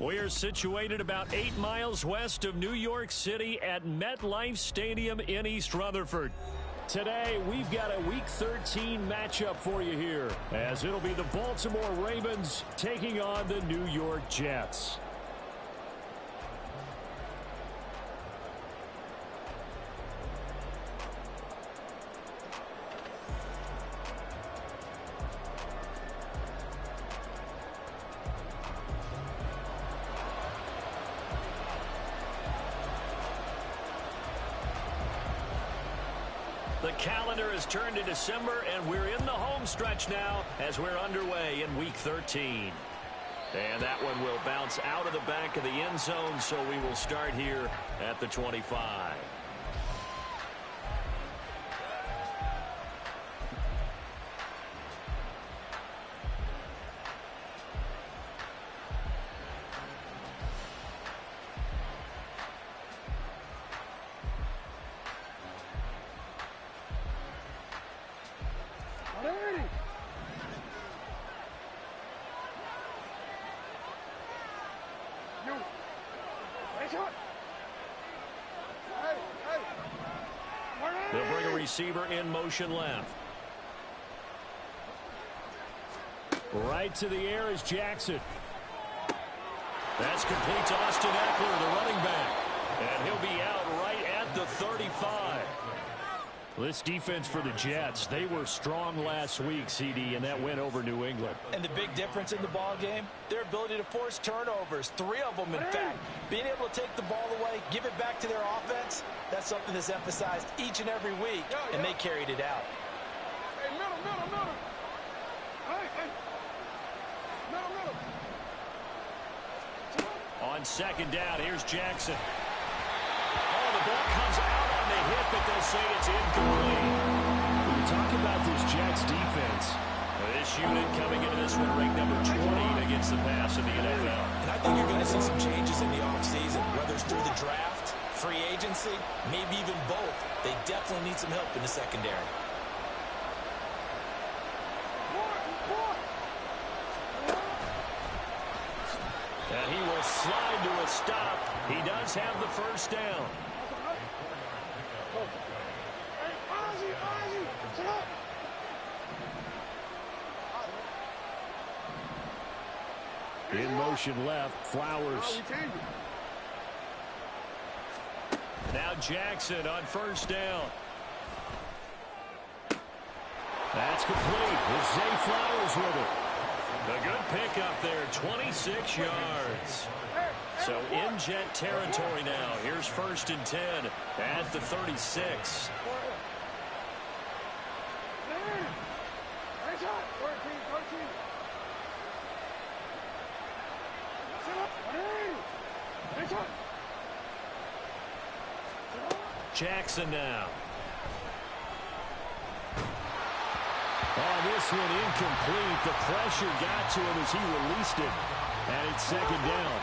We're situated about 8 miles west of New York City at MetLife Stadium in East Rutherford. Today, we've got a Week 13 matchup for you here, as it'll be the Baltimore Ravens taking on the New York Jets. The calendar has turned to December, and we're in the home stretch now as we're underway in Week 13. And that one will bounce out of the back of the end zone, so we will start here at the 25. They'll bring a receiver in motion left. Right to the air is Jackson. That's complete to Austin Eckler, the running back. And he'll be out right at the 35. This defense for the Jets, they were strong last week, CD, and that went over New England. And the big difference in the ball game, their ability to force turnovers, 3 of them in fact. Being able to take the ball away, give it back to their offense, that's something that's emphasized each and every week, and they carried it out. Hey, middle. Hey. Middle. On second down, here's Jackson. Oh, the ball comes out on the hit, but they'll say it's incomplete. When you talk about this Jets defense, this unit coming into this one ranked number 20 against the pass in the NFL. And I think you're going to see some changes in the offseason, whether it's through the draft, free agency, maybe even both. They definitely need some help in the secondary. And he will slide to a stop. He does have the first down. In motion left, Flowers. Now Jackson on first down. That's complete. It's Zay Flowers with it. A good pickup there, 26 yards. So in Jet territory now. Here's 1st and 10 at the 36. Jackson now. Oh, this one incomplete. The pressure got to him as he released it. And it's second down.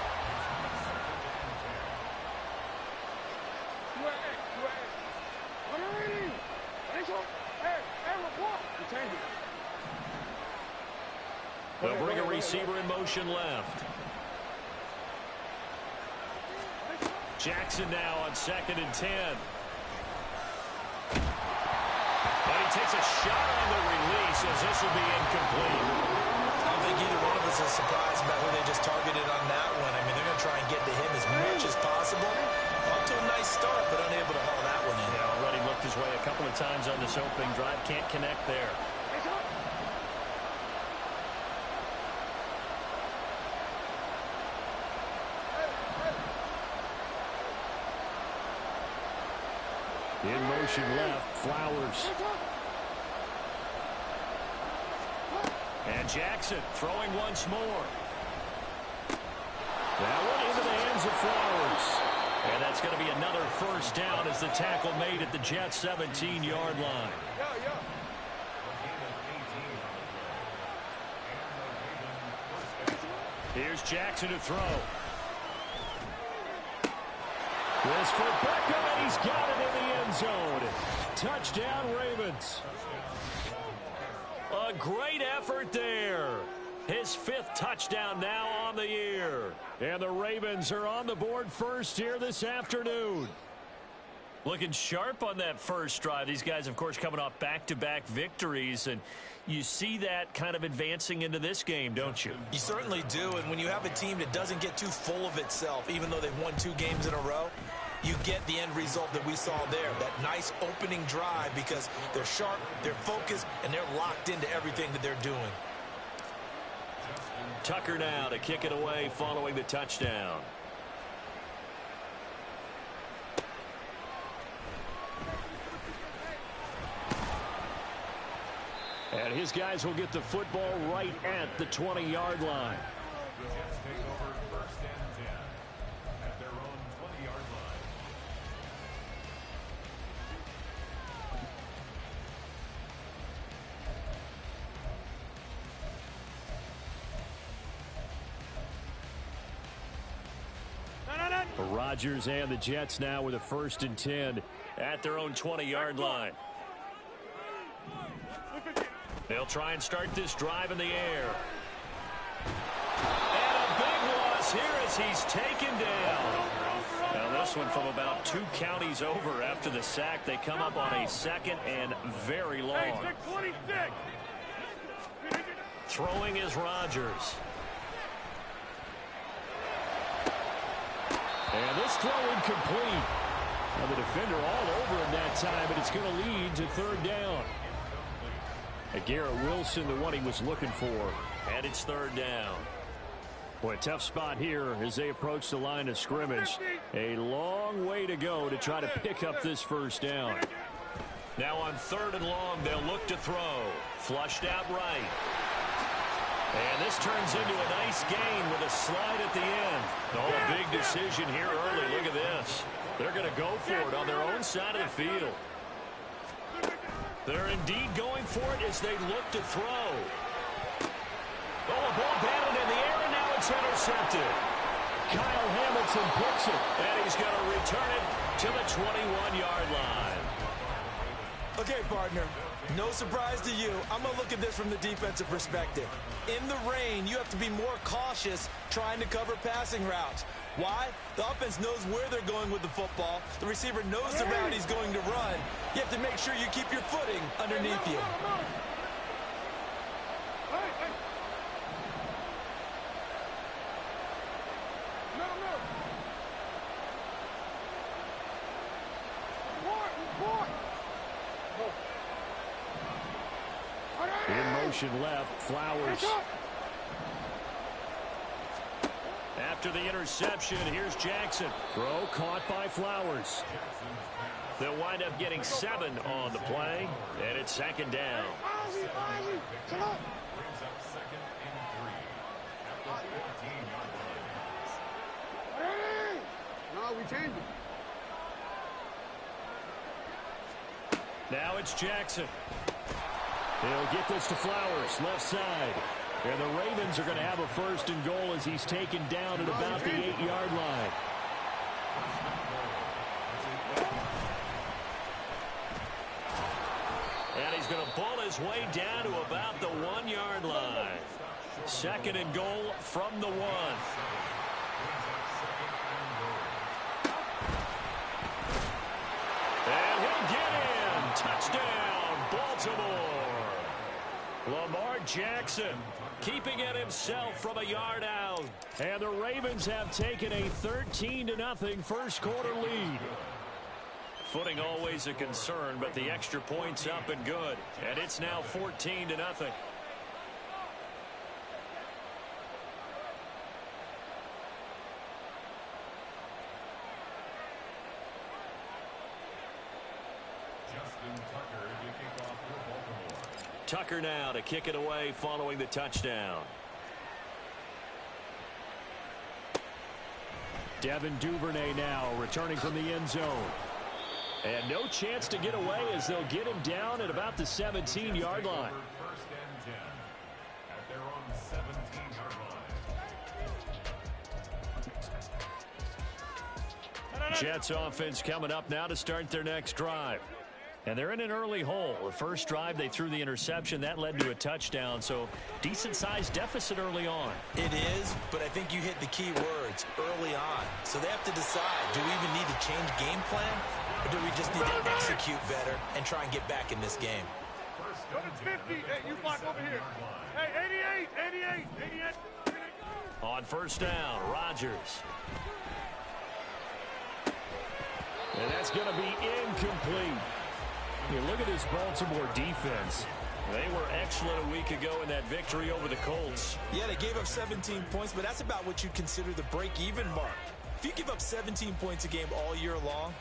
They'll bring a receiver in motion left. Jackson now on 2nd and 10. But he takes a shot on the release as this will be incomplete. I don't think either one of us is surprised about who they just targeted on that one. I mean, they're going to try and get to him as much as possible. Off to a nice start, but unable to haul that one in. Yeah, already looked his way a couple of times on this opening drive. Can't connect there. In motion left, Flowers. And Jackson throwing once more. That one into the hands of Flowers. And that's going to be another first down as the tackle made at the Jets' 17-yard line. Here's Jackson to throw. This for Beckham, and he's got it in the end zone. Touchdown, Ravens. A great effort there. His 5th touchdown now on the year. And the Ravens are on the board first here this afternoon. Looking sharp on that first drive. These guys, of course, coming off back-to-back victories, and you see that kind of advancing into this game, don't you? You certainly do, and when you have a team that doesn't get too full of itself, even though they've won 2 games in a row, you get the end result that we saw there, that nice opening drive, because they're sharp, they're focused, and they're locked into everything that they're doing. Tucker now to kick it away following the touchdown. And his guys will get the football right at the 20-yard line. Take over first and 10 at their own 20-yard line. Rodgers and the Jets now with a 1st and 10 at their own 20-yard line. They'll try and start this drive in the air. And a big loss here as he's taken down. Now this one from about 2 counties over after the sack. They come up on a 2nd and very long. Throwing is Rodgers. And this throw incomplete. Now the defender all over him that time, but it's going to lead to 3rd down. Garrett Wilson, the one he was looking for. And it's 3rd down. Boy, a tough spot here as they approach the line of scrimmage. A long way to go to try to pick up this 1st down. Now on 3rd and long, they'll look to throw. Flushed out right. And this turns into a nice gain with a slide at the end. Oh, a big decision here early. Look at this. They're going to go for it on their own side of the field. They're indeed going for it as they look to throw. Oh, a ball batted in the air, and now it's intercepted. Kyle Hamilton picks it, and he's going to return it to the 21-yard line. Okay, partner, no surprise to you. I'm going to look at this from the defensive perspective. In the rain, you have to be more cautious trying to cover passing routes. Why? The offense knows where they're going with the football. The receiver knows the route he's going to run. You have to make sure you keep your footing underneath you. In motion left, Flowers. After the interception, here's Jackson. Throw caught by Flowers. They'll wind up getting 7 on the play, and it's 2nd down. No, we changed it. Now it's Jackson. He'll get this to Flowers, left side. And the Ravens are going to have a 1st and goal as he's taken down at about the 8-yard line. And he's going to pull his way down to about the 1-yard line. 2nd and goal from the 1. And he'll get in. Touchdown, Baltimore. Lamar Jackson keeping it himself from a yard out. And the Ravens have taken a 13-0 first quarter lead. Footing always a concern, but the extra point's up and good. And it's now 14-0. Tucker now to kick it away following the touchdown. Devin Duvernay now returning from the end zone. And no chance to get away as they'll get him down at about the 17-yard line. First and 10 at their own 17-yard line. Jets offense coming up now to start their next drive. And they're in an early hole. The first drive, they threw the interception. That led to a touchdown. So decent-sized deficit early on. It is, but I think you hit the key words, early on. So they have to decide, do we even need to change game plan? Or do we just need to execute better and try and get back in this game? Go to 50. Hey, you block over here. Hey, 88. On first down, Rodgers. And that's going to be incomplete. You look at this Baltimore defense. They were excellent a week ago in that victory over the Colts. Yeah, they gave up 17 points, but that's about what you consider the break-even mark. If you give up 17 points a game all year long,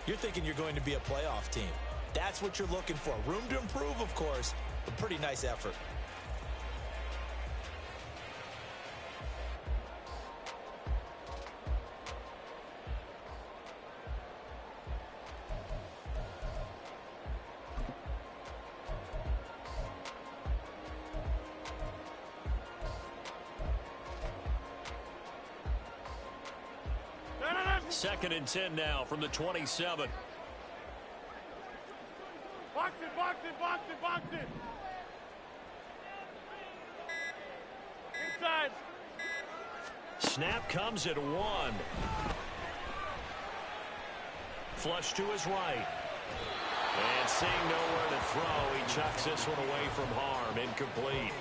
you're thinking you're going to be a playoff team. That's what you're looking for. Room to improve, of course, but pretty nice effort. Second and 10 now from the 27. Box it. Inside. Snap comes at 1. Flush to his right. And seeing nowhere to throw, he chucks this one away from harm. Incomplete.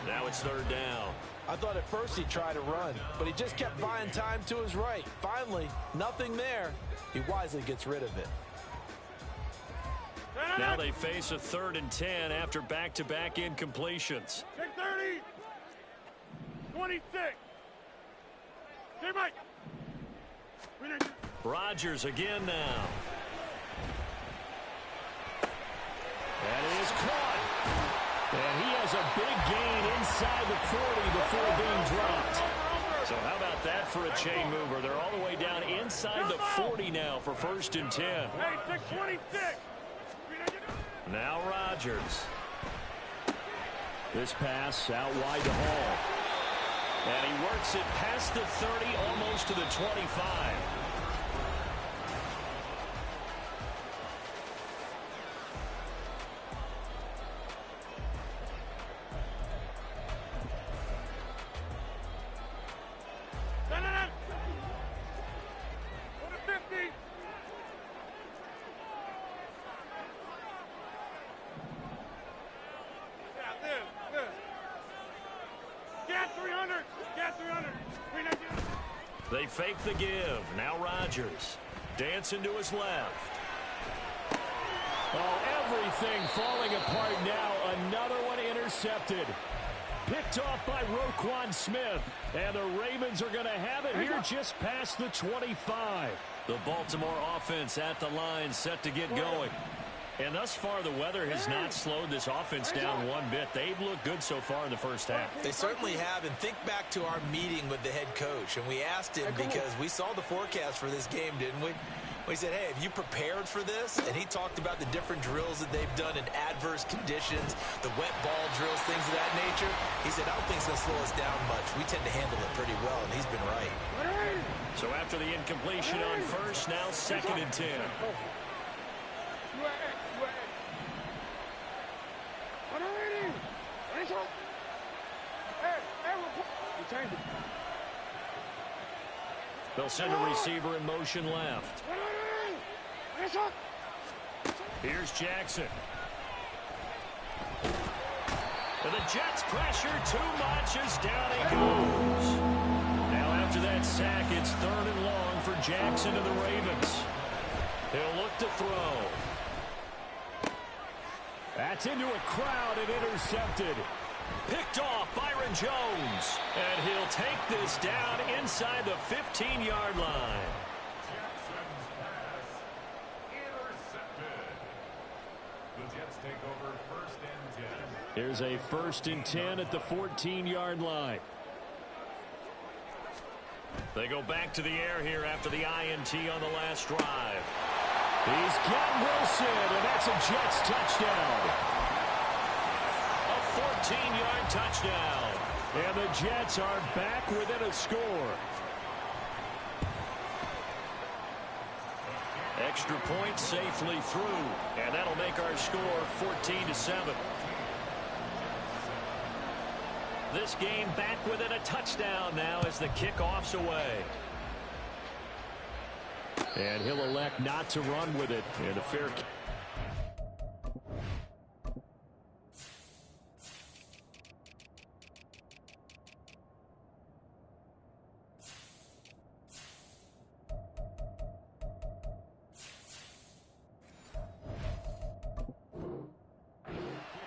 Now it's third down. I thought at first he'd try to run, but he just kept buying time to his right. Finally, nothing there. He wisely gets rid of it. Now they face a 3rd and 10 after back-to-back incompletions. Take 30. 26. Stay Mike. Rodgers again now. That is caught. And he has a big gain inside the 40 before being dropped. So how about that for a chain mover? They're all the way down inside the 40 now for 1st and 10. Hey, take 26. Now Rodgers. This pass out wide to Hall. And he works it past the 30, almost to the 25. They fake the give. Now Rodgers. Dancing to his left. Oh, everything falling apart now. Another one intercepted. Picked off by Roquan Smith. And the Ravens are going to have it here just past the 25. The Baltimore offense at the line, set to get going. And thus far, the weather has not slowed this offense down one bit. They've looked good so far in the first half. They certainly have. And think back to our meeting with the head coach. And we asked him, because we saw the forecast for this game, didn't we? We said, hey, have you prepared for this? And he talked about the different drills that they've done in adverse conditions, the wet ball drills, things of that nature. He said, I don't think it's going to slow us down much. We tend to handle it pretty well, and he's been right. So after the incompletion on first, now 2nd and 10. They'll send a receiver in motion left. Here's Jackson. And the Jets pressure too much as down he goes. Now after that sack, it's 3rd and long for Jackson and the Ravens. He'll look to throw. That's into a crowd and intercepted. Picked off Byron Jones. And he'll take this down inside the 15-yard line. Jackson's pass intercepted. The Jets take over 1st and 10. Here's a 1st and 10 at the 14-yard line. They go back to the air here after the INT on the last drive. He's got Wilson, and that's a Jets touchdown. A 14-yard touchdown. And the Jets are back within a score. extra point safely through, and that'll make our score 14-7. This game back within a touchdown now as the kickoff's away. And he'll elect not to run with it. And a fair kick.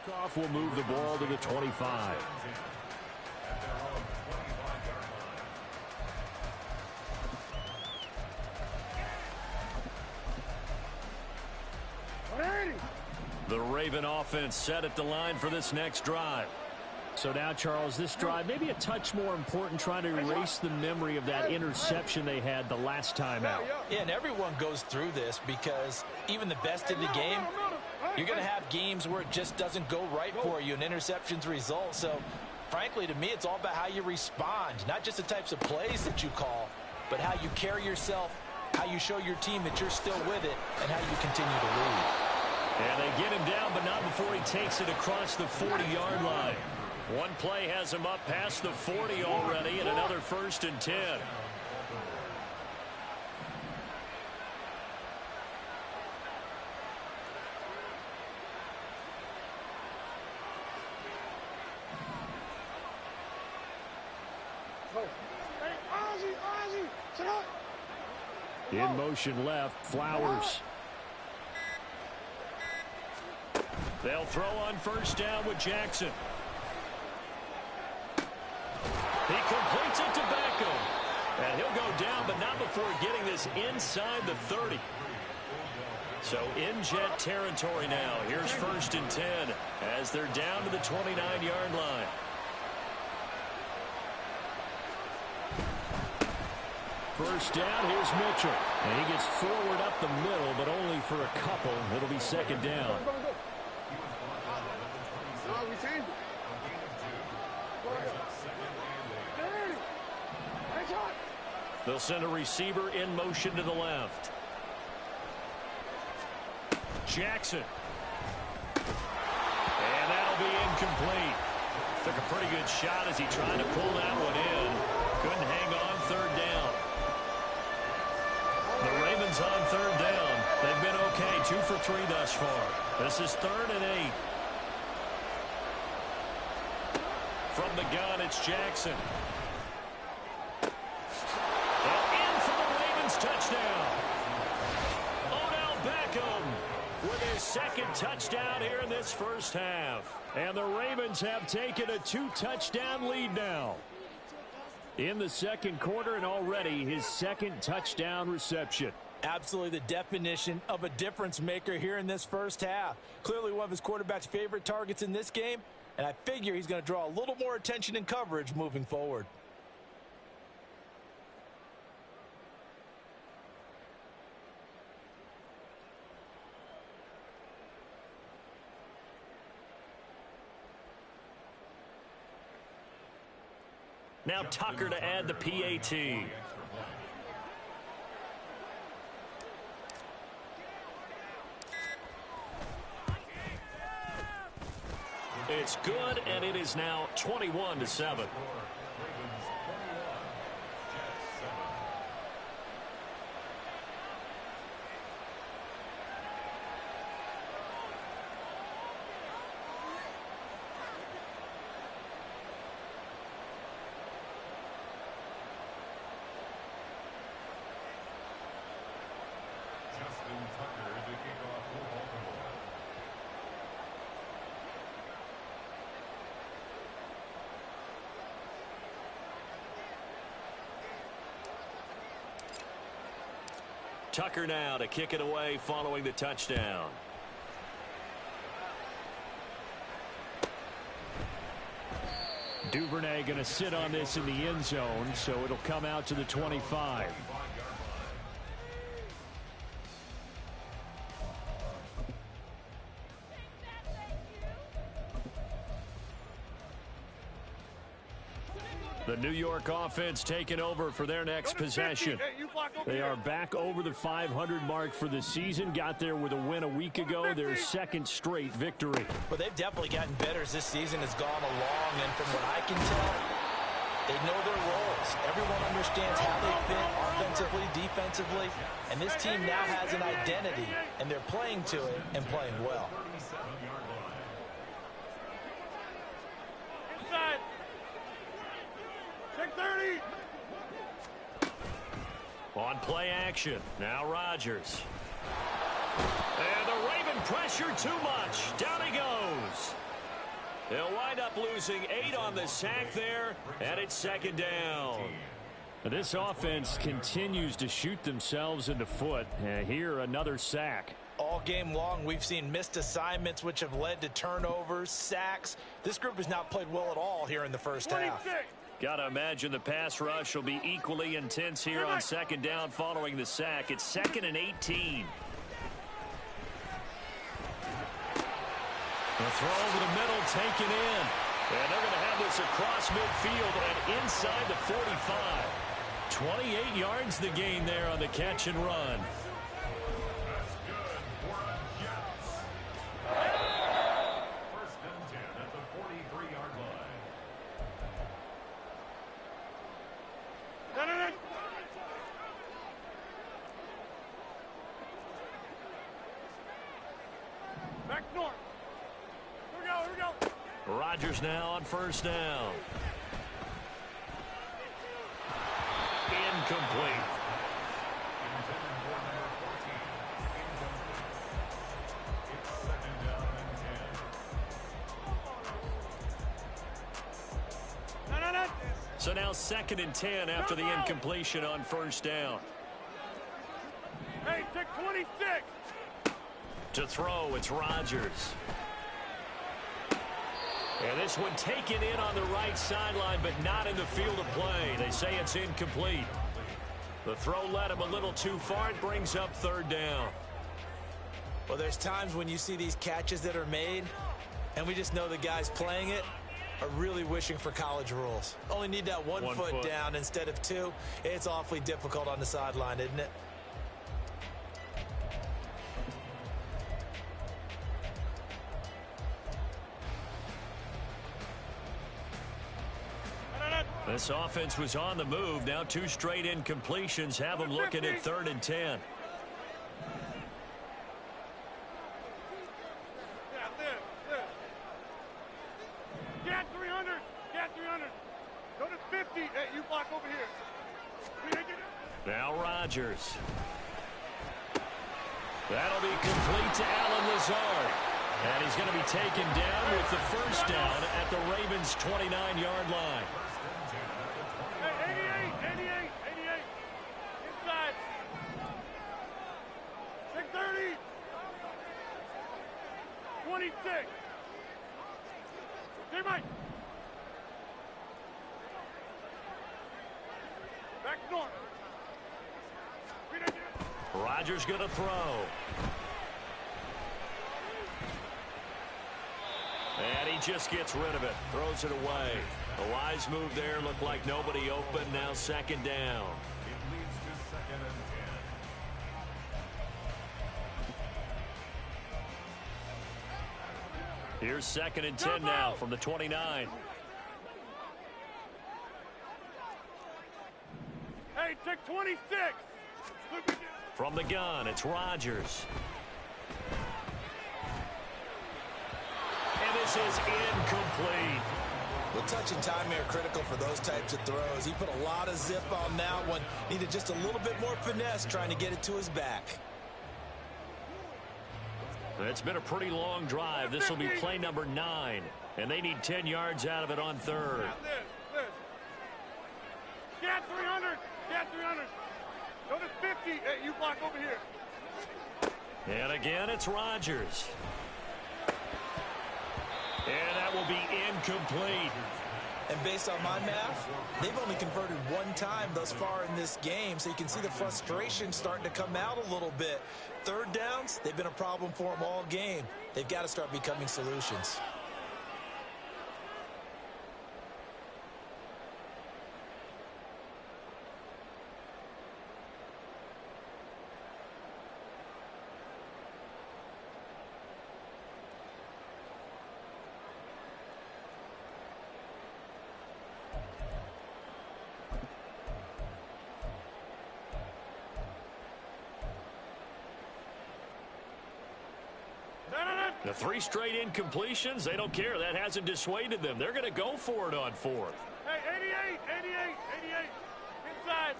Kickoff will move the ball to the 25. The Raven offense set at the line for this next drive. So now, Charles, this drive maybe a touch more important, trying to erase the memory of that interception they had the last time out. Yeah, and everyone goes through this because even the best in the game, you're going to have games where it just doesn't go right for you, and interceptions result. So, frankly, to me, it's all about how you respond, not just the types of plays that you call, but how you carry yourself, how you show your team that you're still with it, and how you continue to lead. And they get him down, but not before he takes it across the 40-yard line. One play has him up past the 40 already, and another 1st and 10. In motion left, Flowers. They'll throw on 1st down with Jackson. He completes it to Beckham. And he'll go down, but not before getting this inside the 30. So in jet territory now. Here's 1st and 10 as they're down to the 29-yard line. First down, here's Mitchell. And he gets forward up the middle, but only for a couple. It'll be 2nd down. They'll send a receiver in motion to the left. Jackson. And that'll be incomplete. Took a pretty good shot as he tried to pull that one in. Couldn't hang on 3rd down. The Ravens on 3rd down. They've been okay, 2 for 3 thus far. This is 3rd and 8. From the gun, it's Jackson. And in for the Ravens touchdown. Odell Beckham with his 2nd touchdown here in this first half. And the Ravens have taken a 2-touchdown lead now in the 2nd quarter, and already his 2nd touchdown reception. Absolutely the definition of a difference maker here in this first half. Clearly one of his quarterback's favorite targets in this game, and I figure he's going to draw a little more attention and coverage moving forward. Now Tucker to add the PAT. It's good, and it is now 21-7. Tucker now to kick it away following the touchdown. Duvernay going to sit on this in the end zone, so it'll come out to the 25. The New York offense taking over for their next possession. They are back over the 500 mark for the season. Got there with a win a week ago, their second straight victory. Well, they've definitely gotten better as this season has gone along, and from what I can tell, they know their roles. Everyone understands how they fit offensively, defensively, and this team now has an identity, and they're playing to it and playing well. Inside. Check 30. On play action, now Rodgers. And the Raven pressure too much. Down he goes. They'll wind up losing 8 on the sack there, and it's second down. This offense continues to shoot themselves in the foot. Here, another sack. All game long, we've seen missed assignments, which have led to turnovers, sacks. This group has not played well at all here in the first half. Got to imagine the pass rush will be equally intense here on second down following the sack. It's 2nd and 18. The throw over the middle taken in. And they're going to have this across midfield and inside the 45. 28 yards the gain there on the catch and run. First and 10 at the 43-yard line. Back north. Here we go. Rodgers now on first down. Incomplete. Intended for number 14. Incomplete. It's second down and 10. No. So now 2nd and 10 after the incompletion on first down. Hey, check 26. To throw, it's Rodgers. And this one taken in on the right sideline, but not in the field of play. They say it's incomplete. The throw led him a little too far. It brings up third down. Well, there's times when you see these catches that are made, and we just know the guys playing it are really wishing for college rules. Only need that one foot down instead of 2. It's awfully difficult on the sideline, isn't it? This offense was on the move. Now 2 straight incompletions have them looking at 3rd and 10. Yeah, this. Get 300. Get 300. Go to 50. Hey, you block over here. Now Rodgers. That'll be complete to Allen Lazard. And he's going to be taken down with the first down at the Ravens' 29-yard line. Hey, 88. Inside. Check 30. 26. Hey, Mike. Back north. Rodgers going to throw. And he just gets rid of it. Throws it away. A wise move there. Looked like nobody open. Now second down. It leads to 2nd and 10. Here's 2nd and 10 now from the 29. Hey, check 26. From the gun, it's Rodgers. And this is incomplete. Well, touch and timing are critical for those types of throws. He put a lot of zip on that one. Needed just a little bit more finesse trying to get it to his back. It's been a pretty long drive. This will be play number 9. And they need 10 yards out of it on 3rd. This. Get 300. Get 300. Go to 50. Hey, you block over here. And again, it's Rodgers. And that will be incomplete. And based on my math, they've only converted 1 time thus far in this game, so you can see the frustration starting to come out a little bit. 3rd downs, they've been a problem for them all game. They've got to start becoming solutions. The 3 straight incompletions, they don't care. That hasn't dissuaded them. They're going to go for it on 4th. Hey, 88, 88, 88. Inside.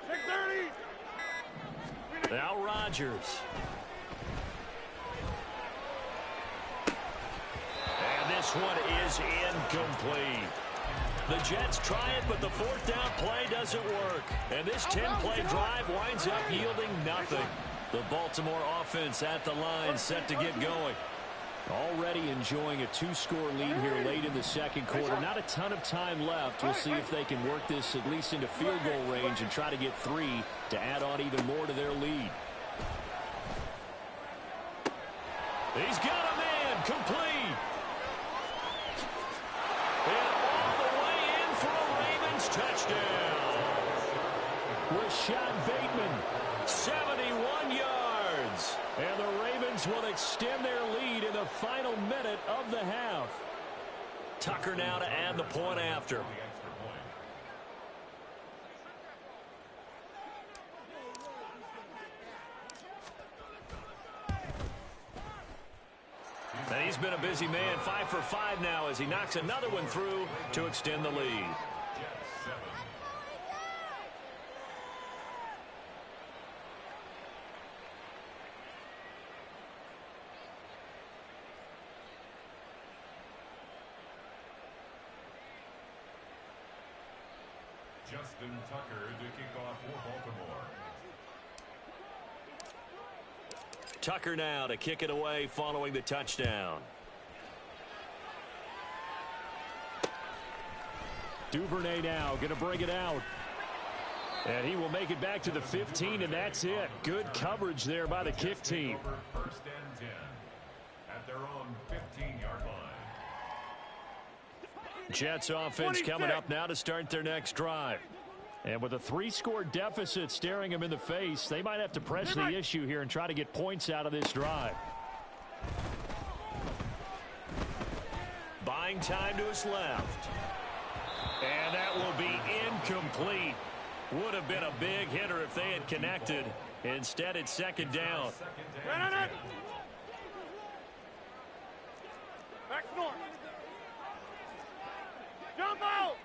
630. Now Rodgers. And this one is incomplete. The Jets try it, but the 4th down play doesn't work. And this 10-play drive winds up yielding nothing. The Baltimore offense at the line, set to get going. Already enjoying a 2-score lead here late in the 2nd quarter. Not a ton of time left. We'll see if they can work this at least into field goal range and try to get 3 to add on even more to their lead. He's got a man, complete. And all the way in for a Ravens touchdown. Rashad Bateman, 71 yards. And the Ravens will extend their lead in the final minute of the half. Tucker now to add the point after. And he's been a busy man, 5 for 5 now as he knocks another one through to extend the lead. Justin Tucker to kick off for Baltimore. Tucker now to kick it away following the touchdown. Duvernay now going to bring it out. And he will make it back to the 15, and that's it. Good coverage there by the kick team. First and 10 at their own 15-yard line. Jets offense coming up now to start their next drive. And with a 3-score deficit staring them in the face, they might have to press the issue here and try to get points out of this drive. Buying time to his left. And that will be incomplete. Would have been a big hitter if they had connected. Instead, it's 2nd down. Back north. Jump out.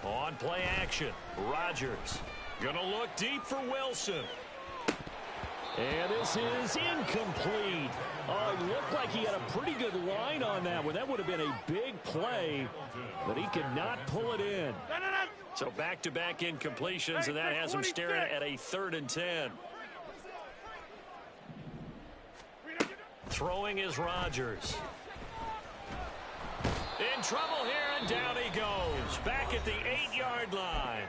On play action, Rodgers gonna look deep for Wilson. And this is incomplete. Oh, it looked like he had a pretty good line on that one. That would have been a big play, but he could not pull it in. So back-to-back incompletions, and that has him staring at a 3rd and 10. Throwing is Rodgers. In trouble here, and down he goes. Back at the 8-yard line.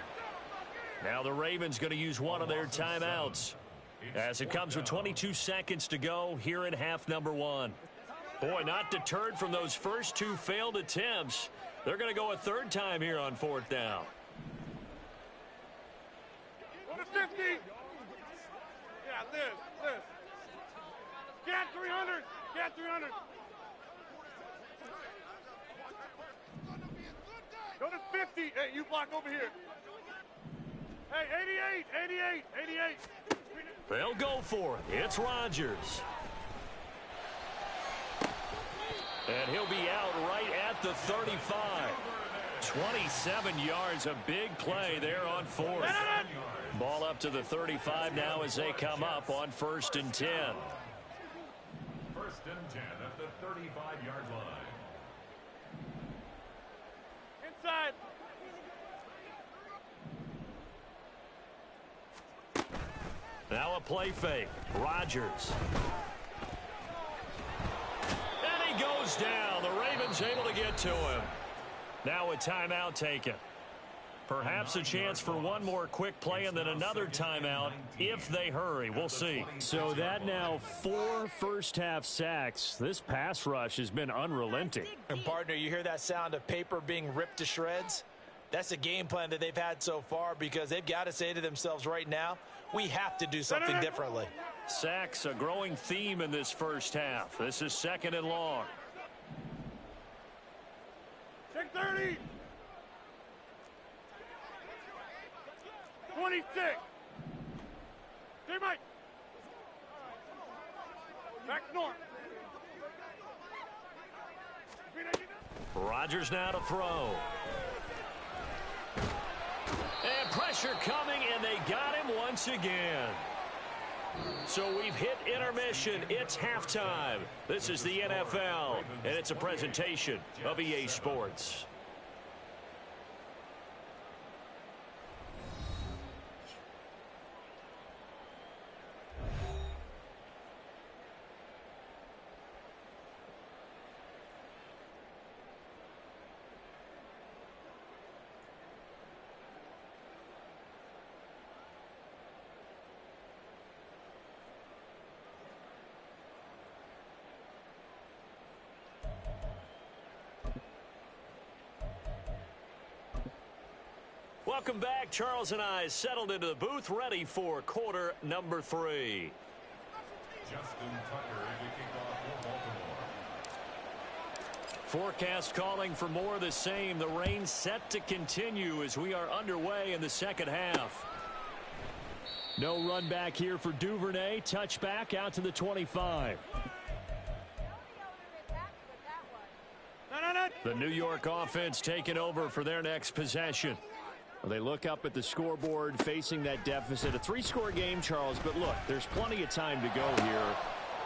Now the Ravens going to use one of their timeouts as it comes with 22 seconds to go here in half number 1. Boy, not deterred from those first 2 failed attempts. They're going to go a 3rd time here on 4th down. Go to 50. Yeah, this. Get 300. Get 300. Go to 50. Hey, you block over here. Hey, 88, 88, 88. They'll go for it. It's Rodgers. And he'll be out right at the 35. 27 yards, a big play there on 4th. Ball up to the 35 now as they come up on 1st and 10. 1st and 10 at the 35-yard line. Inside. Now a play fake. Rodgers. And he goes down. The Ravens able to get to him. Now a timeout taken. Perhaps a chance for one more quick play and then another timeout if they hurry. We'll see. So that now 4 first-half sacks. This pass rush has been unrelenting. And partner, you hear that sound of paper being ripped to shreds? That's the game plan that they've had so far because they've got to say to themselves right now, we have to do something differently. Sacks, a growing theme in this first half. This is 2nd and long. 630. 26. Rodgers now to throw. And pressure coming, and they got him once again. So we've hit intermission. It's halftime. This is the NFL, and it's a presentation of EA Sports. Welcome back. Charles and I settled into the booth, ready for quarter number 3. Justin Tucker to kick off for Baltimore. Forecast calling for more of the same. The rain set to continue as we are underway in the second half. No run back here for Duvernay. Touchback out to the 25. The New York offense taking over for their next possession. They look up at the scoreboard facing that deficit. A 3-score game, Charles, but look, there's plenty of time to go here.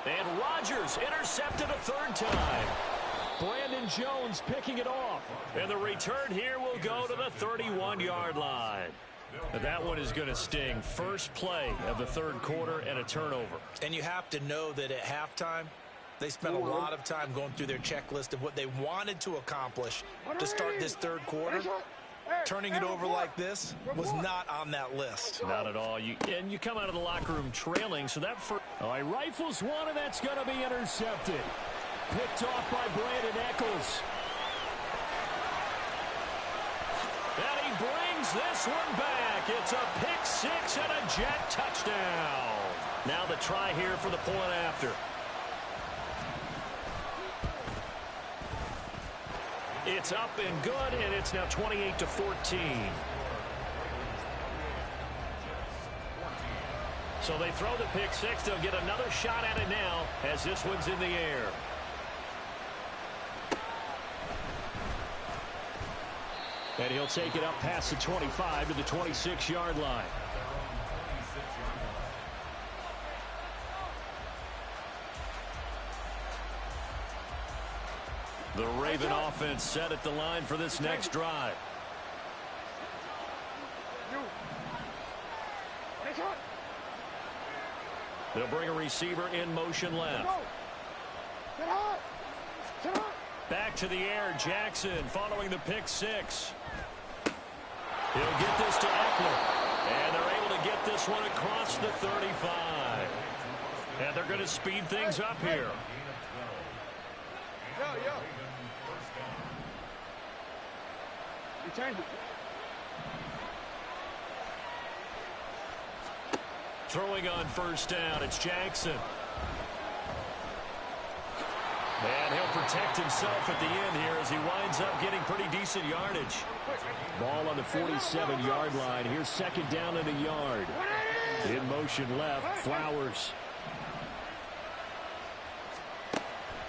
And Rodgers intercepted a third time. Brandon Jones picking it off. And the return here will go to the 31-yard line. That one is going to sting. First play of the third quarter and a turnover. And you have to know that at halftime, they spent a lot of time going through their checklist of what they wanted to accomplish to start this third quarter. Turning it over like this was not on that list. Not at all. You come out of the locker room trailing, so that first... All right, rifles one, and that's going to be intercepted. Picked off by Brandon Eccles. And he brings this one back. It's a pick six and a jet touchdown. Now the try here for the point after. It's up and good, and it's now 28-14. So they throw the pick six. They'll get another shot at it now as this one's in the air. And he'll take it up past the 25 to the 26-yard line. The Raven offense set at the line for this next drive. They'll bring a receiver in motion left. Back to the air, Jackson following the pick six. He'll get this to Eckler. And they're able to get this one across the 35. And they're going to speed things up here. Throwing on first down, it's Jackson. And he'll protect himself at the end here as he winds up getting pretty decent yardage. Ball on the 47-yard line. Here's second down and a yard. In motion left, Flowers.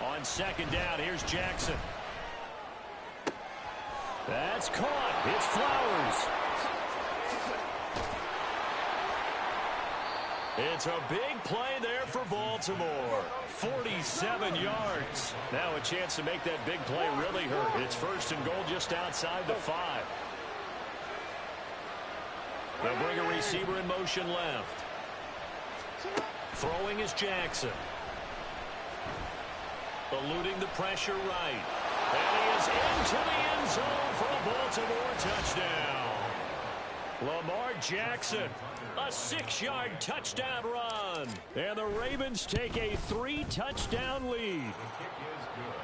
On second down, here's Jackson. That's caught. It's Flowers. It's a big play there for Baltimore. 47 yards. Now a chance to make that big play really hurt. It's first and goal just outside the 5. They'll bring a receiver in motion left. Throwing is Jackson. Eluding the pressure right. And he is into the end zone for a Baltimore touchdown. Lamar Jackson, a 6-yard touchdown run. And the Ravens take a 3-touchdown lead.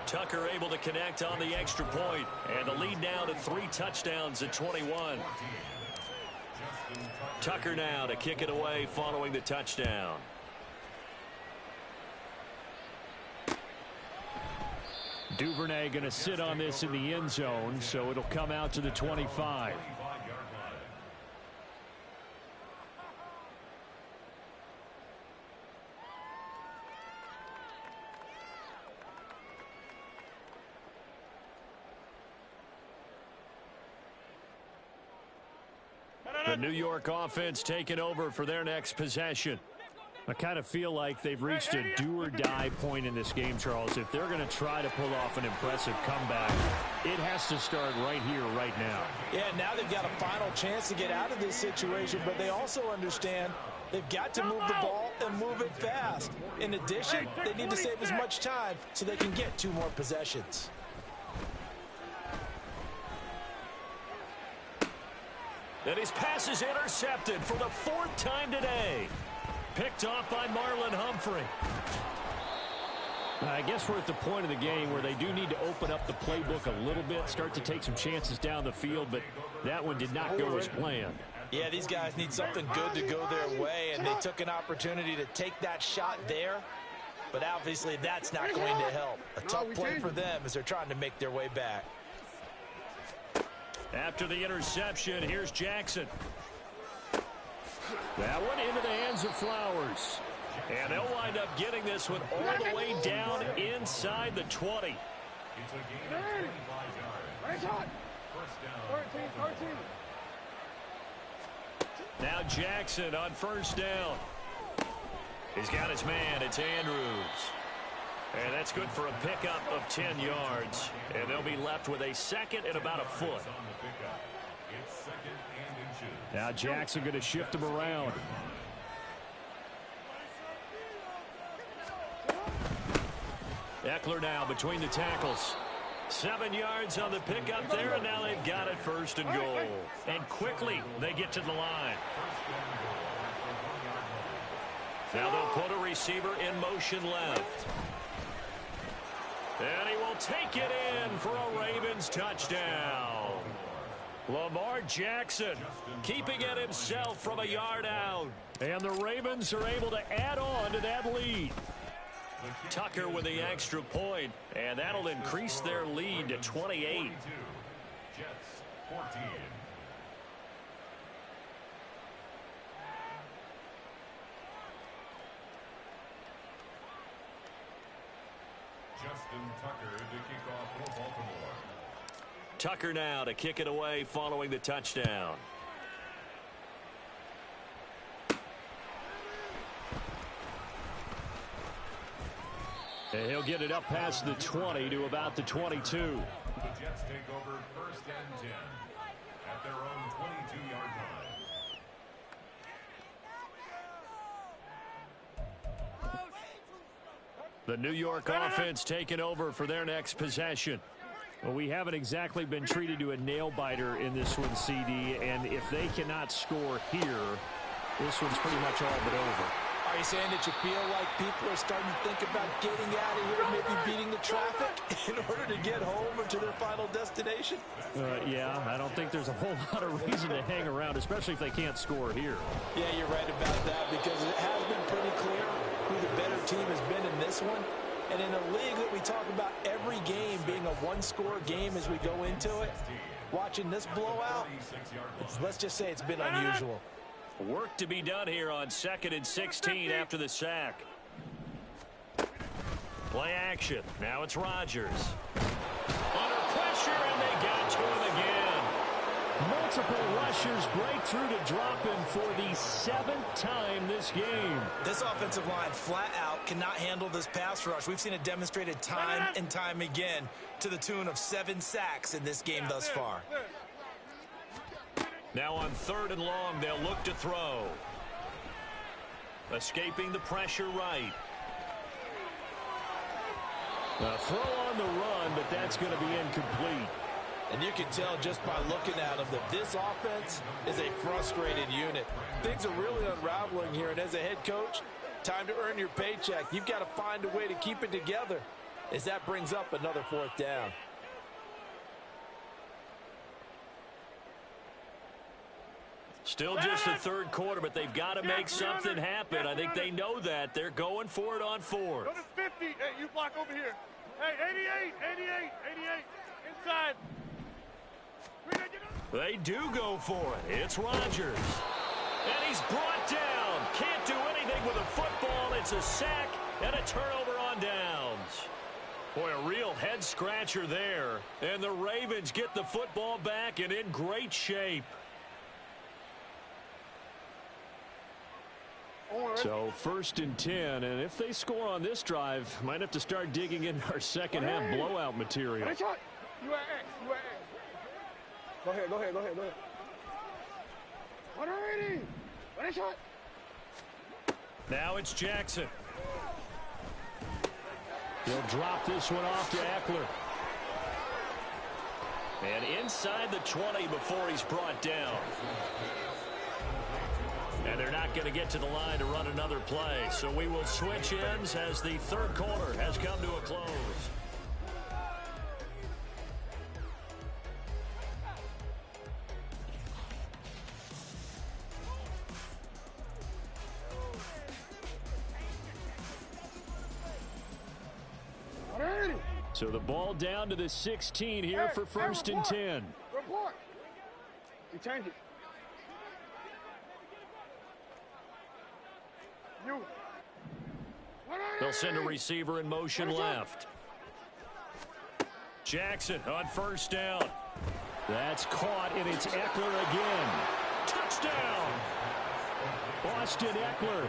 Tucker able to connect on the extra point. And the lead now to 3 touchdowns at 21. Tucker now to kick it away following the touchdown. Duvernay going to sit on this in the end zone, so it'll come out to the 25. The New York offense taking over for their next possession. I kind of feel like they've reached a do-or-die point in this game, Charles. If they're going to try to pull off an impressive comeback, it has to start right here, right now. Yeah, now they've got a final chance to get out of this situation, but they also understand they've got to move the ball and move it fast. In addition, they need to save as much time so they can get 2 more possessions. And his pass is intercepted for the 4th time today. Picked off by Marlon Humphrey. I guess we're at the point of the game where they do need to open up the playbook a little bit, start to take some chances down the field, but that one did not go as planned. Yeah, these guys need something good to go their way, and they took an opportunity to take that shot there, but obviously that's not going to help. A tough play for them as they're trying to make their way back. After the interception, here's Jackson. That one into the hands of Flowers. And they'll wind up getting this one all the way down inside the 20. It's a gain of 25 yards. First down. 13. Now Jackson on first down. He's got his man. It's Andrews. And that's good for a pickup of 10 yards. And they'll be left with a 2nd and about a foot. Now Jackson going to shift him around. Eckler now between the tackles. 7 yards on the pickup there, and now they've got it 1st and goal. And quickly they get to the line. Now they'll put a receiver in motion left. And he will take it in for a Ravens touchdown. Lamar Jackson keeping it himself from a yard out. And the Ravens are able to add on to that lead. Tucker with the extra point, and that'll increase their lead to 28. Jets 14. Justin Tucker to kick off for Baltimore. Tucker now to kick it away following the touchdown. And he'll get it up past the 20 to about the 22. The Jets take over 1st and 10 at their own 22-yard line. The New York offense taking over for their next possession. Well, we haven't exactly been treated to a nail-biter in this one, CD, and if they cannot score here, this one's pretty much all but over. Are you saying that you feel like people are starting to think about getting out of here, maybe beating the traffic in order to get home or to their final destination? Yeah, I don't think there's a whole lot of reason to hang around, especially if they can't score here. Yeah, you're right about that, because it has been pretty clear who the better team has been in this one. And in a league that we talk about every game being a one-score game as we go into it, watching this blowout, let's just say it's been unusual. Work to be done here on 2nd and 16 after the sack. Play action. Now it's Rodgers. Under pressure, and they got to him again. Multiple rushers break through to drop him for the 7th time this game. This offensive line flat out cannot handle this pass rush. We've seen it demonstrated time and time again to the tune of 7 sacks in this game thus far. Now on 3rd and long, they'll look to throw. Escaping the pressure right. A throw on the run, but that's going to be incomplete. And you can tell just by looking at them that this offense is a frustrated unit. Things are really unraveling here, and as a head coach, time to earn your paycheck. You've got to find a way to keep it together as that brings up another 4th down. Still just the 3rd quarter, but they've got to make something happen. I think they know that. They're going for it on 4th. Go to 50. Hey, you block over here. Hey, 88. Inside. They do go for it. It's Rodgers. And he's brought down. Can't do anything with a football. It's a sack and a turnover on downs. Boy, a real head-scratcher there. And the Ravens get the football back and in great shape. So 1st and 10, and if they score on this drive, might have to start digging in our second half blowout material. You at X. You at X. Go ahead. 180. Ready, shot. Now it's Jackson. He'll drop this one off to Eckler. And inside the 20 before he's brought down. And they're not going to get to the line to run another play. So we will switch ends as the third quarter has come to a close. So the ball down to the 16 here for 1st and 10. Report. You change it. You. They'll send a receiver in motion left. Jackson on 1st down. That's caught, and it's Eckler again. Touchdown! Austin Eckler,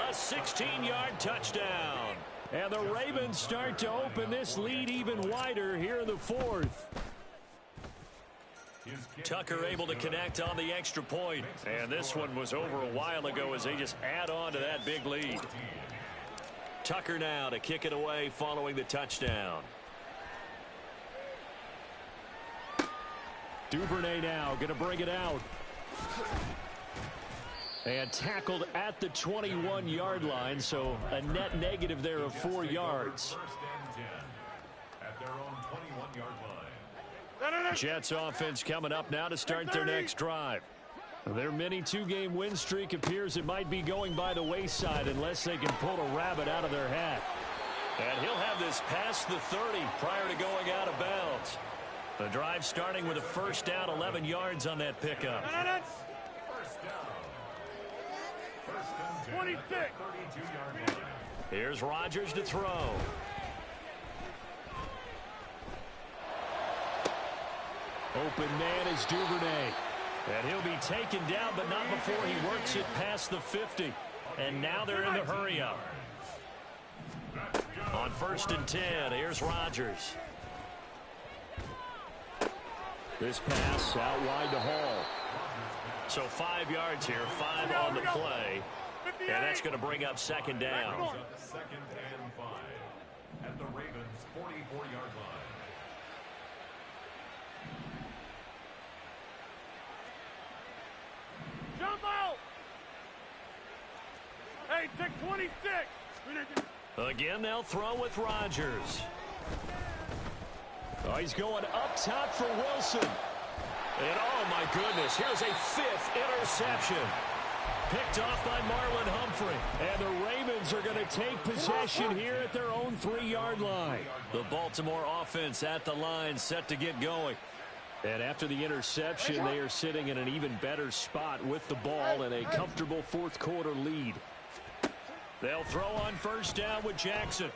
a 16-yard touchdown. And the Ravens start to open this lead even wider here in the 4th. Tucker able to connect on the extra point. And this one was over a while ago as they just add on to that big lead. Tucker now to kick it away following the touchdown. Duvernay now going to bring it out. And tackled at the 21-yard line, so a net negative there of 4 yards. 1st and 10 at their own 21-yard line. Jets offense coming up now to start their next drive. Their mini 2-game win streak appears it might be going by the wayside unless they can pull a rabbit out of their hat. And he'll have this past the 30 prior to going out of bounds. The drive starting with a 1st down, 11 yards on that pickup. 26. Here's Rodgers to throw. Open man is Duvernay. And he'll be taken down, but not before he works it past the 50. And now they're in the hurry-up. On 1st and 10, here's Rodgers. This pass out wide to Hall. So 5 yards here, 5 on the play. And that's going to bring up 2nd down. 2nd and 5 at the Ravens' 44-yard line. Jump out. Hey, take 26. Again, they'll throw with Rodgers. Oh, he's going up top for Wilson. And oh my goodness, here's a 5th interception. Picked off by Marlon Humphrey. And the Ravens are going to take possession here at their own 3-yard line. The Baltimore offense at the line set to get going. And after the interception, they are sitting in an even better spot with the ball and a comfortable 4th quarter lead. They'll throw on 1st down with Jackson.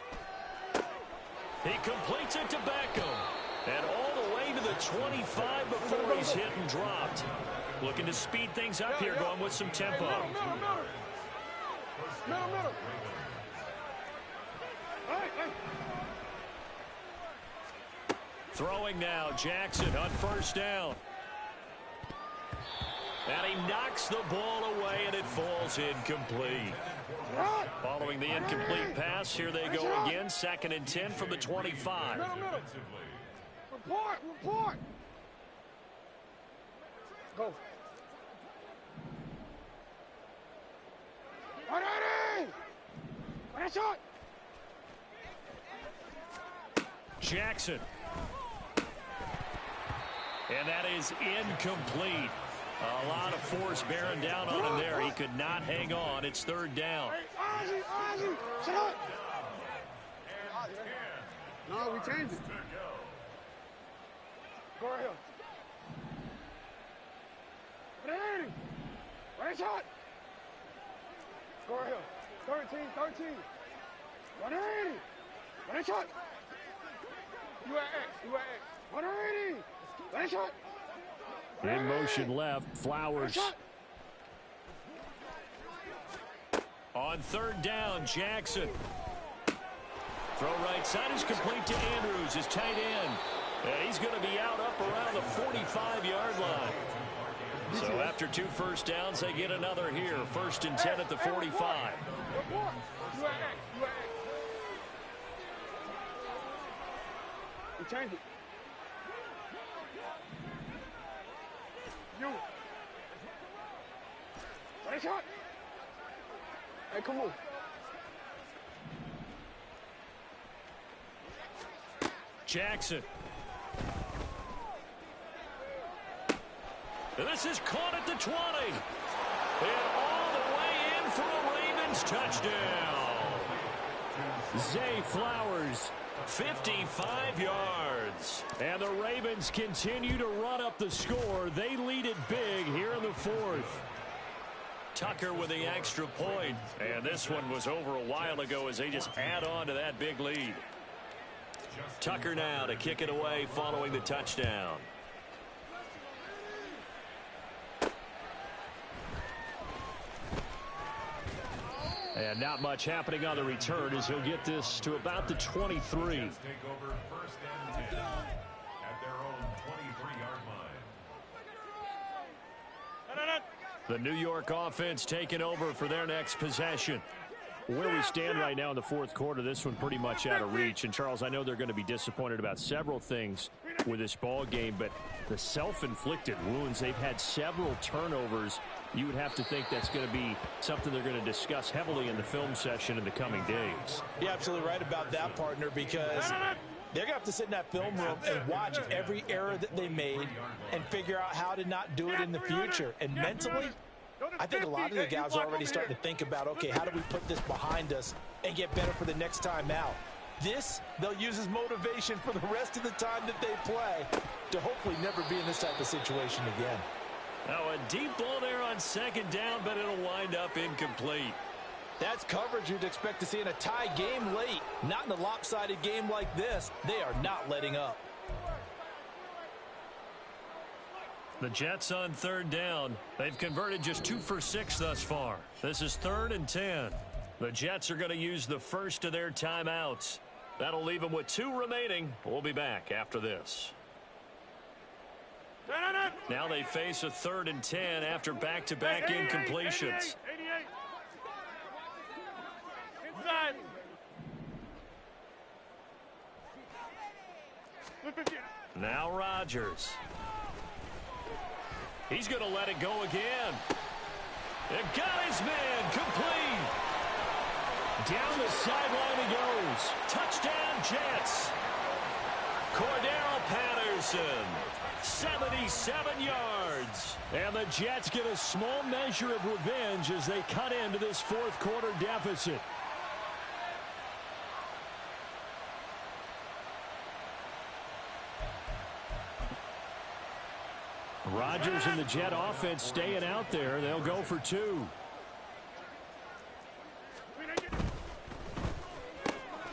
He completes it to Beckham. And all the way to the 25 before he's hit and dropped. Looking to speed things up here, going with some tempo. Middle. Throwing now, Jackson on 1st down. And he knocks the ball away, and it falls incomplete. Following the incomplete pass, here they go again. 2nd and 10 from the 25. Report. Go. 180. What a shot. Jackson. And that is incomplete. A lot of force bearing down on him there. He could not hang on. It's 3rd down. Hey, Ozzy, shut up. No, we changed it. Go right here. 180. Right shot. Go right here. 13. 180. Right shot. You at X. 180. Right shot. In motion left, Flowers. On third down, Jackson. Throw right side is complete to Andrews, his tight end. And he's going to be out up around the 45-yard line. So after 2 first downs, they get another here. 1st and 10 at the 45. You change it. You. Ready, shot. Hey, come on. Jackson. And this is caught at the 20. And all the way in for a Ravens touchdown. Zay Flowers, 55 yards. And the Ravens continue to run up the score. They lead it big here in the 4th. Tucker with the extra point. And this one was over a while ago as they just add on to that big lead. Tucker now to kick it away following the touchdown. And not much happening on the return as he'll get this to about the 23. Take over 1st and 10 at their own 23-yard line. The New York offense taking over for their next possession. Where we stand right now in the 4th quarter, this one pretty much out of reach. And, Charles, I know they're going to be disappointed about several things with this ball game, but the self-inflicted wounds, they've had several turnovers. You would have to think that's going to be something they're going to discuss heavily in the film session in the coming days. You're absolutely right about that, partner, because they're going to have to sit in that film room and watch every error that they made and figure out how to not do it in the future. And mentally, I think a lot of the guys are already starting to think about, okay, how do we put this behind us and get better for the next time out? This, they'll use as motivation for the rest of the time that they play to hopefully never be in this type of situation again. Now a deep ball there on 2nd down, but it'll wind up incomplete. That's coverage you'd expect to see in a tie game late. Not in a lopsided game like this. They are not letting up. The Jets on 3rd down. They've converted just 2 for 6 thus far. This is 3rd and 10. The Jets are going to use the first of their timeouts. That'll leave them with 2 remaining. We'll be back after this. Now they face a 3rd and 10 after back-to-back incompletions. 88. Now Rodgers. He's going to let it go again. And got his man complete. Down the sideline he goes. Touchdown Jets. Cordero Patterson, 77 yards. And the Jets get a small measure of revenge as they cut into this 4th quarter deficit. Rodgers and the Jet offense staying out there. They'll go for 2.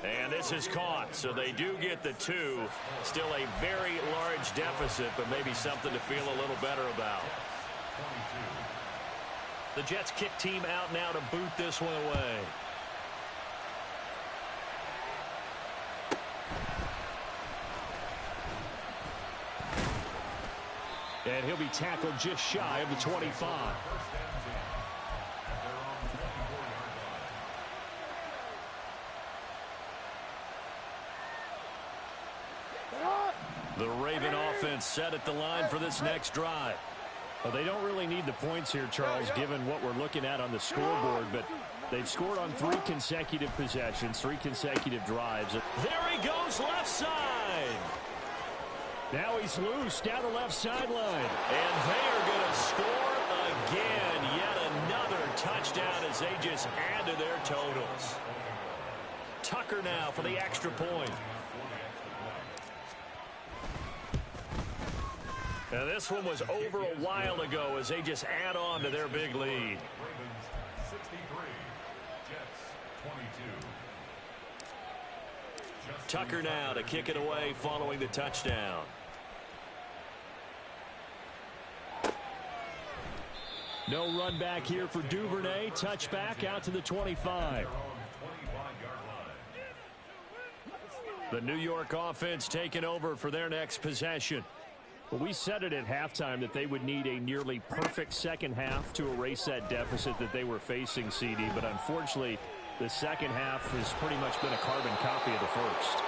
And this is caught, so they do get the 2. Still a very large deficit, but maybe something to feel a little better about. The Jets kick team out now to boot this one away. And he'll be tackled just shy of the 25. The Raven offense set at the line for this next drive. Well, they don't really need the points here, Charles, given what we're looking at on the scoreboard, but they've scored on 3 consecutive possessions, 3 consecutive drives. There he goes, left side. Now he's loose down the left sideline. And they are going to score again. Yet another touchdown as they just add to their totals. Tucker now for the extra point. Now this one was over a while ago as they just add on to their big lead. Ravens 63, Jets 22. Tucker now to kick it away following the touchdown. No run back here for Duvernay. Touchback out to the 25. The New York offense taking over for their next possession. Well, we said it at halftime that they would need a nearly perfect second half to erase that deficit that they were facing, CD. But unfortunately, the second half has pretty much been a carbon copy of the first.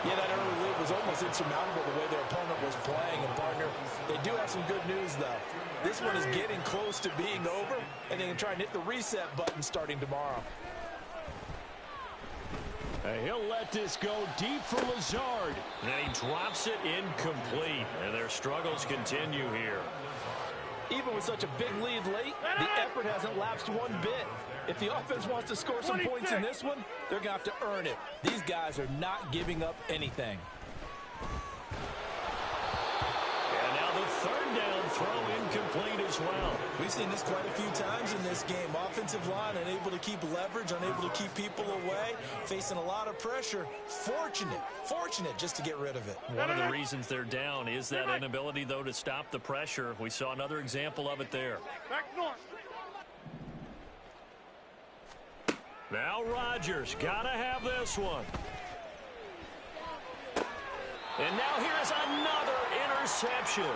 Yeah, that early lead was almost insurmountable the way their opponent was playing. And, partner, they do have some good news, though. This one is getting close to being over, and they can try and hit the reset button starting tomorrow. He'll let this go deep for Lazard. And he drops it incomplete. And their struggles continue here. Even with such a big lead late, the effort hasn't lapsed one bit. If the offense wants to score some points in this one, they're going to have to earn it. These guys are not giving up anything. And now the third down throw incomplete as well. We've seen this quite a few times in this game. Offensive line unable to keep leverage, unable to keep people away, facing a lot of pressure. Fortunate just to get rid of it. One of the reasons they're down is that inability, though, to stop the pressure. We saw another example of it there. Back north. Now Rodgers, gotta have this one. And now here's another interception.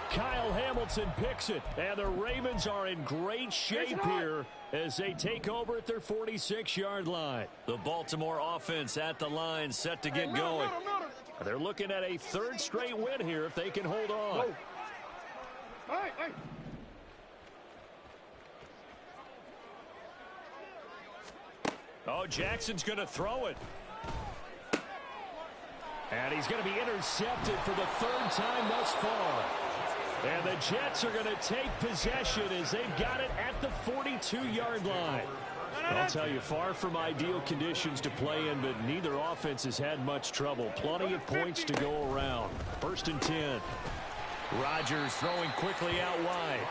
Kyle Hamilton picks it, and the Ravens are in great shape here as they take over at their 46-yard line. The Baltimore offense at the line, set to get going. They're looking at a third straight win here if they can hold on. Hey. Oh, Jackson's going to throw it. And he's going to be intercepted for the third time thus far. And the Jets are going to take possession as they've got it at the 42-yard line. I'll tell you, far from ideal conditions to play in, but neither offense has had much trouble. Plenty of points to go around. 1st and 10. Rodgers throwing quickly out wide.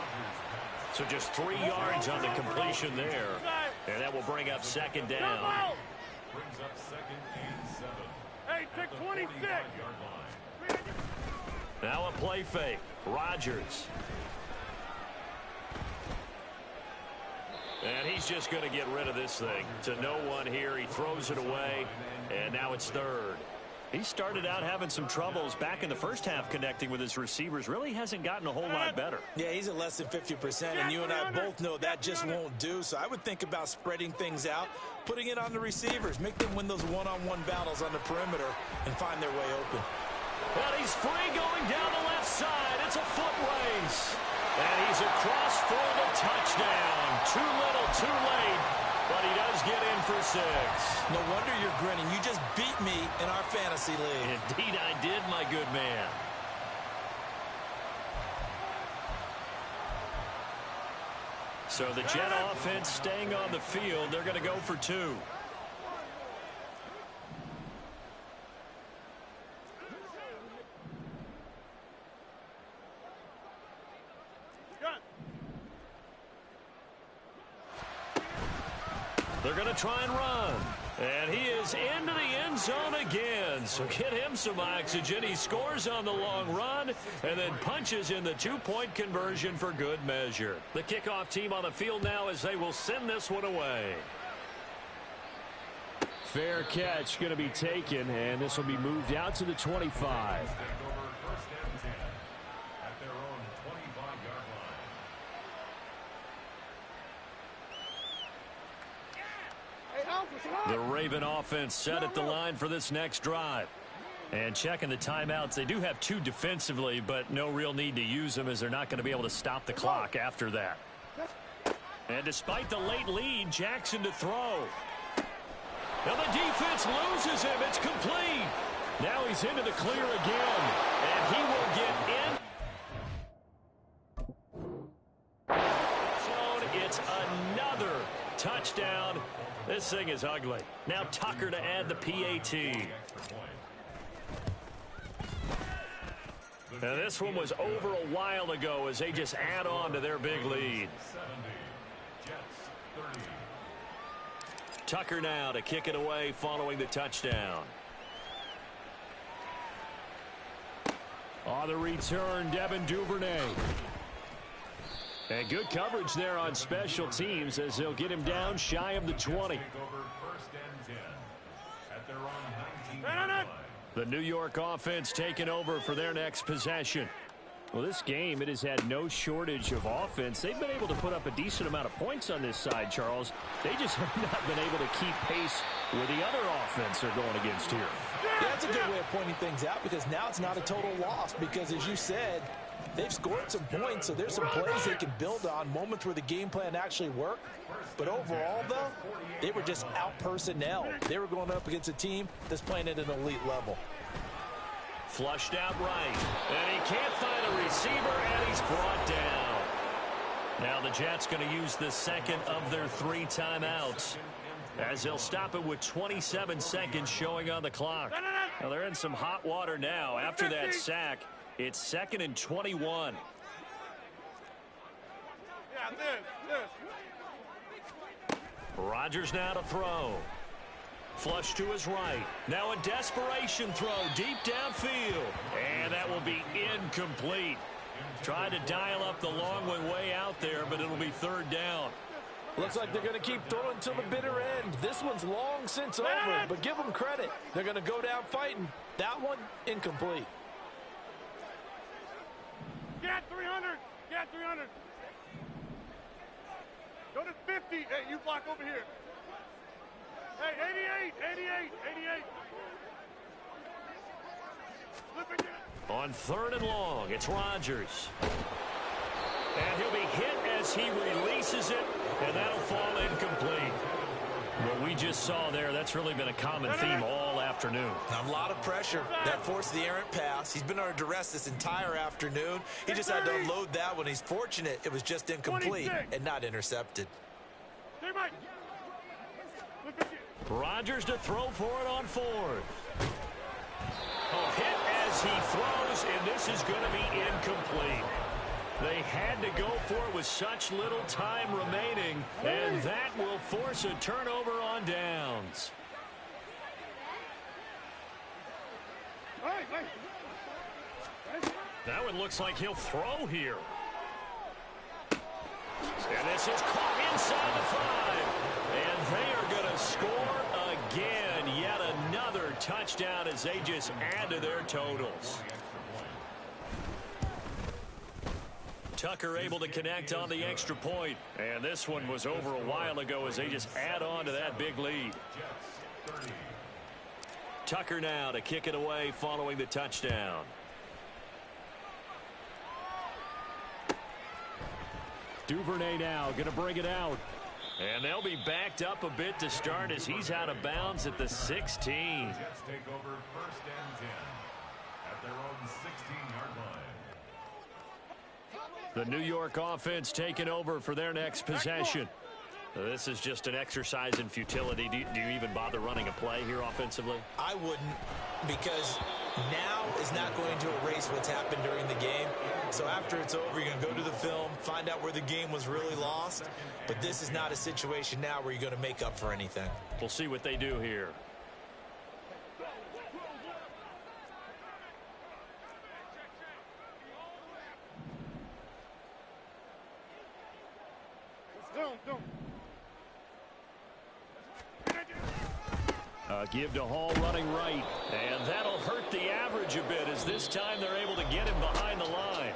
So just 3 yards on the completion there. And that will bring up second down. Brings up 2nd and 7. Hey, take 26. Now a play fake. Rodgers. And he's just going to get rid of this thing. To no one here. He throws it away. And now it's third. He started out having some troubles back in the first half connecting with his receivers. Really hasn't gotten a whole lot better. Yeah, he's at less than 50%, and you and I both know that just won't do. So I would think about spreading things out, putting it on the receivers, make them win those one-on-one battles on the perimeter and find their way open. Well, he's free going down the left side. It's a foot race. And he's across for the touchdown. Too little, too late. But he does get in for 6. No wonder you're grinning. You just beat me in our fantasy league. Indeed I did, my good man. So the Jet offense staying on the field. They're going to go for 2. They're going to try and run. And he is into the end zone again. So get him some oxygen. He scores on the long run and then punches in the 2-point conversion for good measure. The kickoff team on the field now as they will send this one away. Fair catch going to be taken, and this will be moved out to the 25. The Raven offense set at the line for this next drive. And checking the timeouts, they do have 2 defensively, but no real need to use them as they're not going to be able to stop the clock after that. And despite the late lead, Jackson to throw. Now the defense loses him. It's complete. Now he's into the clear again. And he will get in. It's another touchdown. This thing is ugly. Now Tucker to add the PAT. Now this one was over a while ago as they just add on to their big lead. Tucker now to kick it away following the touchdown. On the return, Devin Duvernay. And good coverage there on special teams as they'll get him down shy of the 20. The New York offense taking over for their next possession. Well, this game, it has had no shortage of offense. They've been able to put up a decent amount of points on this side, Charles. They just have not been able to keep pace with the other offense they're going against here. Yeah, that's a good way of pointing things out because now it's not a total loss because, as you said, they've scored some points, so there's some plays they can build on, moments where the game plan actually worked. But overall, though, they were just out-personnel. They were going up against a team that's playing at an elite level. Flushed out right, and he can't find a receiver, and he's brought down. Now the Jets going to use the second of their 3 timeouts as they'll stop it with 27 seconds showing on the clock. Now they're in some hot water now after that sack. It's 2nd and 21. Yeah, this. Rodgers now to throw. Flush to his right. Now a desperation throw deep downfield. And that will be incomplete. Tried to dial up the long one way out there, but it'll be 3rd down. Looks like they're going to keep throwing till the bitter end. This one's long since over, but give them credit. They're going to go down fighting. That one, incomplete. Get 300. Get 300. Go to 50. Hey, you block over here. Hey, 88. Flip it down. On 3rd and long, it's Rodgers. And he'll be hit as he releases it, and that'll fall incomplete. What we just saw there, that's really been a common theme all afternoon. A lot of pressure. That forced the errant pass. He's been under duress this entire afternoon. He just had to unload that one. He's fortunate it was just incomplete and not intercepted. Rodgers to throw for it on 4th. Oh, hit as he throws, and this is going to be incomplete. They had to go for it with such little time remaining, and that will force a turnover on downs. That one looks like he'll throw here. And this is caught inside the 5. And they are going to score again. Yet another touchdown as they just add to their totals. Tucker able to connect on the extra point. And this one was over a while ago as they just add on to that big lead. Tucker now to kick it away following the touchdown. Duvernay now going to bring it out. And they'll be backed up a bit to start as he's out of bounds at the 16. Jets take over 1st and 10 at their own 16-yard line. The New York offense taking over for their next possession. This is just an exercise in futility. Do you even bother running a play here offensively? I wouldn't, because now is not going to erase what's happened during the game. So after it's over, you're going to go to the film, find out where the game was really lost. But this is not a situation now where you're going to make up for anything. We'll see what they do here. Don't. Give to Hall running right, and that'll hurt the average a bit as this time they're able to get him behind the line.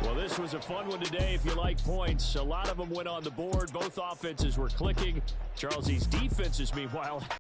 Well, this was a fun one today if you like points. A lot of them went on the board. Both offenses were clicking. Charles, these defenses, meanwhile,